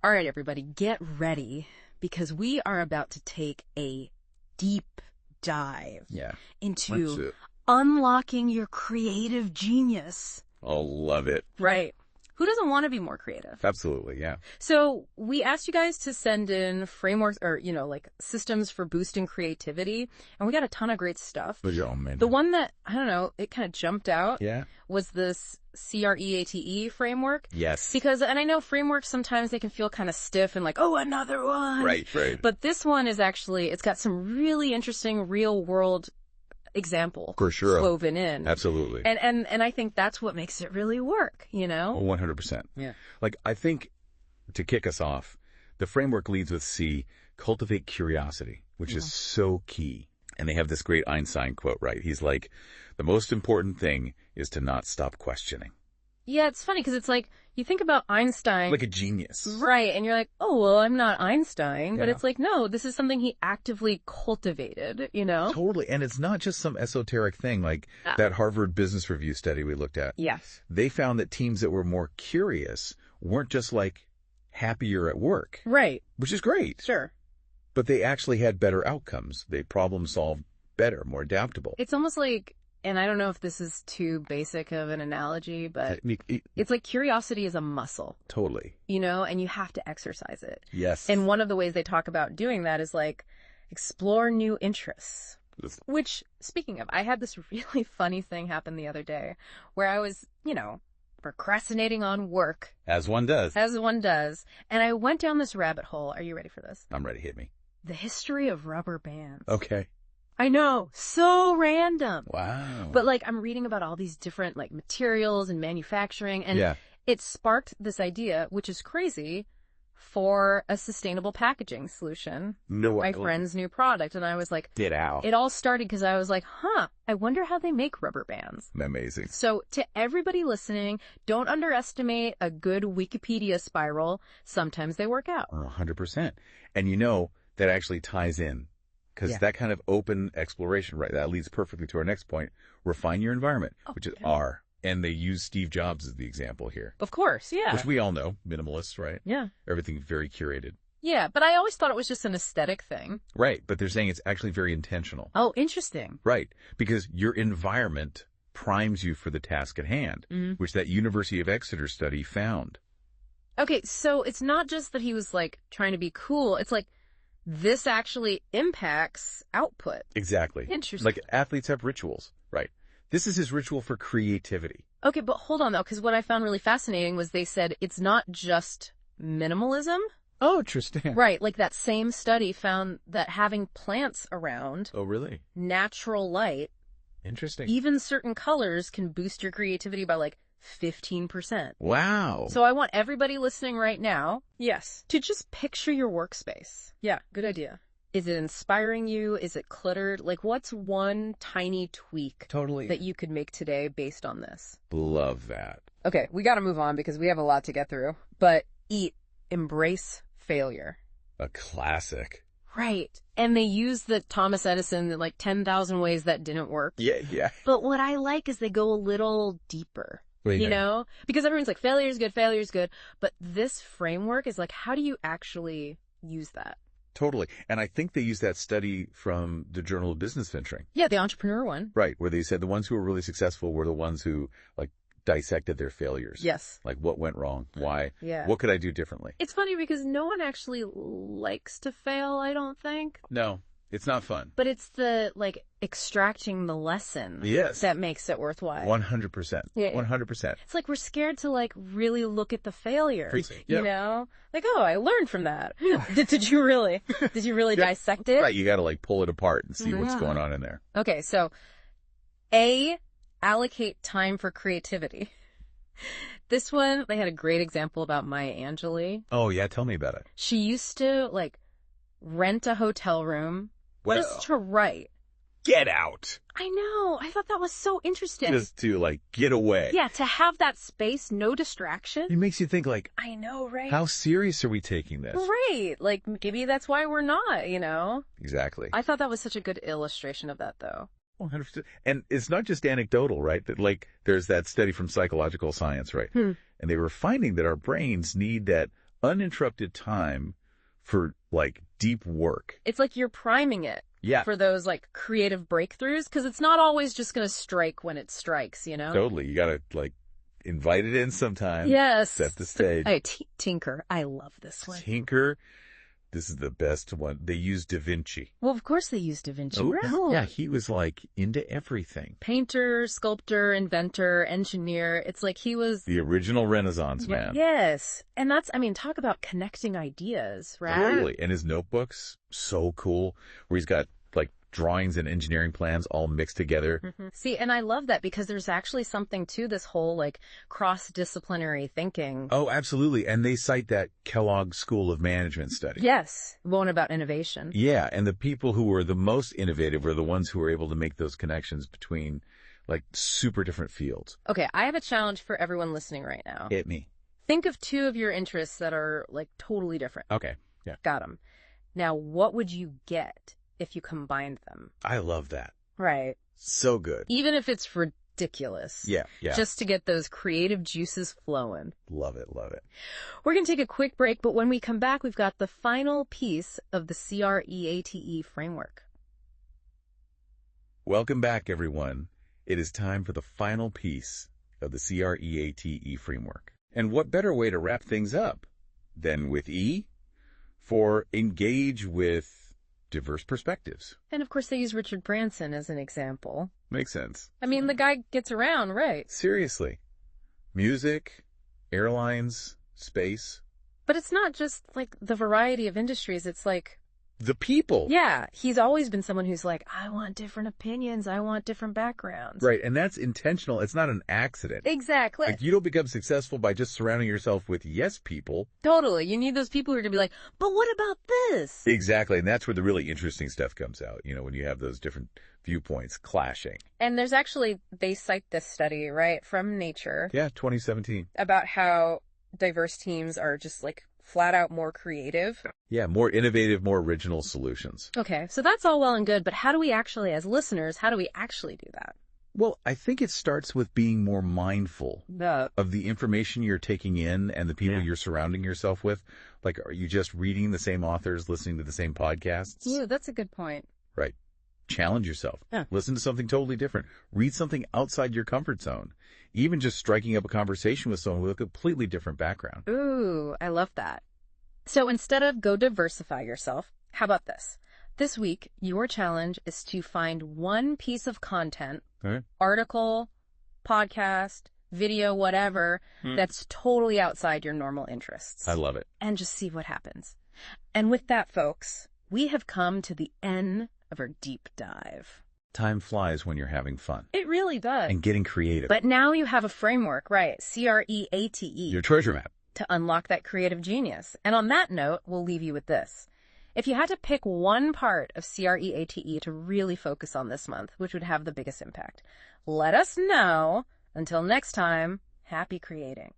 All right, everybody, get ready because we are about to take a deep dive into unlocking your creative genius. Oh, love it. Right. Who doesn't want to be more creative? Absolutely, yeah. So we asked you guys to send in frameworks or, like systems for boosting creativity. And we got a ton of great stuff. Oh, man. The one that, I don't know, it kind of jumped out Yeah. was this C.R.E.A.T.E framework. Yes. Because, and I know frameworks sometimes they can feel kind of stiff and like, oh, another one. Right. But this one is actually, it's got some really interesting real world example for sure woven in. Absolutely. And I think that's what makes it really work, 100%. Yeah. Like, I think to kick us off, the framework leads with C, cultivate curiosity, which is so key. And they have this great Einstein quote, right? He's like, the most important thing is to not stop questioning. Yeah, it's funny because it's like, you think about Einstein. Like a genius. Right. And you're like, oh, well, I'm not Einstein. But it's like, no, this is something he actively cultivated, Totally. And it's not just some esoteric thing like that Harvard Business Review study we looked at. Yes. They found that teams that were more curious weren't just like happier at work. Right. Which is great. Sure. But they actually had better outcomes. They problem solved better, more adaptable. It's almost like, and I don't know if this is too basic of an analogy, but it's like curiosity is a muscle. Totally. And you have to exercise it. Yes. And one of the ways they talk about doing that is like explore new interests. Which, speaking of, I had this really funny thing happen the other day where I was, procrastinating on work. As one does. And I went down this rabbit hole. Are you ready for this? I'm ready. Hit me. The history of rubber bands. Okay. I know. So random. Wow. But I'm reading about all these different materials and manufacturing. And it sparked this idea, which is crazy, for a sustainable packaging solution. My friend's new product. And I was like, get out. It all started because I was like, I wonder how they make rubber bands. Amazing. So to everybody listening, don't underestimate a good Wikipedia spiral. Sometimes they work out. 100%. And that actually ties in. Because that kind of open exploration, right, that leads perfectly to our next point. Refine your environment, which is R. And they use Steve Jobs as the example here. Of course, yeah. Which we all know, minimalists, right? Yeah. Everything very curated. Yeah, but I always thought it was just an aesthetic thing. Right, but they're saying it's actually very intentional. Oh, interesting. Right, because your environment primes you for the task at hand, which that University of Exeter study found. Okay, so it's not just that he was, trying to be cool. It's like, this actually impacts output. Exactly. Interesting. Like athletes have rituals, right? This is his ritual for creativity. Okay, but hold on, though, because what I found really fascinating was they said it's not just minimalism. Oh, interesting. Right, that same study found that having plants around. Oh, really? Natural light. Interesting. Even certain colors can boost your creativity by 15%. Wow. So I want everybody listening right now, to just picture your workspace. Yeah, good idea. Is it inspiring you? Is it cluttered? What's one tiny tweak that you could make today based on this? Love that. Okay, we got to move on because we have a lot to get through. But embrace failure. A classic. Right. And they use the Thomas Edison, 10,000 ways that didn't work. Yeah. But what I like is they go a little deeper. Because everyone's like, failure is good. But this framework is how do you actually use that? Totally. And I think they use that study from the Journal of Business Venturing. Yeah, the entrepreneur one. Right, where they said the ones who were really successful were the ones who, dissected their failures. Yes. What went wrong? Why? Yeah. What could I do differently? It's funny because no one actually likes to fail, I don't think. No. It's not fun. But it's the, extracting the lesson that makes it worthwhile. 100%. Yeah. 100%. It's we're scared to, really look at the failure. Yep. Oh, I learned from that. Did you really? Did you really dissect it? Right, you got to, pull it apart and see what's going on in there. Okay, so A, allocate time for creativity. This one, they had a great example about Maya Angelou. Oh, yeah, tell me about it. She used to, rent a hotel room just to write. Get out. I know. I thought that was so interesting. Just to, get away. Yeah, to have that space, no distraction. It makes you think, I know, right? how serious are we taking this? Right. Maybe that's why we're not, Exactly. I thought that was such a good illustration of that, though. 100%. And it's not just anecdotal, right? That there's that study from psychological science, right? And they were finding that our brains need that uninterrupted time for, like, deep work. It's like you're priming it. Yeah. For those, like, creative breakthroughs, because it's not always just going to strike when it strikes, you know? Totally. You got to, like, invite it in sometime. Yes. Set the stage. Hey, Tinker. I love this one. Tinker. This is the best one. They use Da Vinci. Well, of course they use Da Vinci. Oh, Right. yeah, he was, like, into everything. Painter, sculptor, inventor, engineer. It's like he was... The original Renaissance man. Yes. And that's, I mean, talk about connecting ideas, right? Totally. And his notebooks, so cool, where he's got, like, drawings and engineering plans all mixed together. Mm-hmm. See, and I love that because there's actually something to this whole, like, cross-disciplinary thinking. Oh, absolutely. And they cite that Kellogg School of Management study. Yes. One about innovation. Yeah. And the people who were the most innovative were the ones who were able to make those connections between, like, super different fields. Okay, I have a challenge for everyone listening right now. Hit me. Think of two of your interests that are, like, totally different. Okay. Yeah. Got them. Now, what would you get if you combined them? I love that. Right. So good. Even if it's ridiculous. Yeah. Yeah. Just to get those creative juices flowing. Love it. Love it. We're going to take a quick break, but when we come back, we've got the final piece of the C.R.E.A.T.E framework. Welcome back, everyone. It is time for the final piece of the C.R.E.A.T.E framework. And what better way to wrap things up than with E for engage with diverse perspectives. And of course, they use Richard Branson as an example. Makes sense. I mean, the guy gets around, right? Seriously. Music, airlines, space. But it's not just like the variety of industries. It's like... The people. Yeah. He's always been someone who's like, I want different opinions. I want different backgrounds. Right. And that's intentional. It's not an accident. Exactly. Like, you don't become successful by just surrounding yourself with yes people. Totally. You need those people who are going to be like, but what about this? Exactly. And that's where the really interesting stuff comes out, you know, when you have those different viewpoints clashing. And there's actually, they cite this study, right, from Nature. Yeah, 2017. About how diverse teams are just like flat out more creative. Yeah, more innovative, more original solutions. Okay, so that's all well and good, but how do we actually, as listeners, how do we actually do that? Well, I think it starts with being more mindful of the information you're taking in and the people you're surrounding yourself with. Like, are you just reading the same authors, listening to the same podcasts? Ooh, that's a good point. Right. Challenge yourself. Yeah. Listen to something totally different. Read something outside your comfort zone. Even just striking up a conversation with someone with a completely different background. Ooh, I love that. So instead of go diversify yourself, how about this? This week, your challenge is to find one piece of content, article, podcast, video, whatever, that's totally outside your normal interests. I love it. And just see what happens. And with that, folks, we have come to the end of our deep dive. Time flies when you're having fun. It really does. And getting creative. But now you have a framework, right? C.R.E.A.T.E. Your treasure map. To unlock that creative genius. And on that note, we'll leave you with this. If you had to pick one part of C.R.E.A.T.E. to really focus on this month, which would have the biggest impact, let us know. Until next time, happy creating.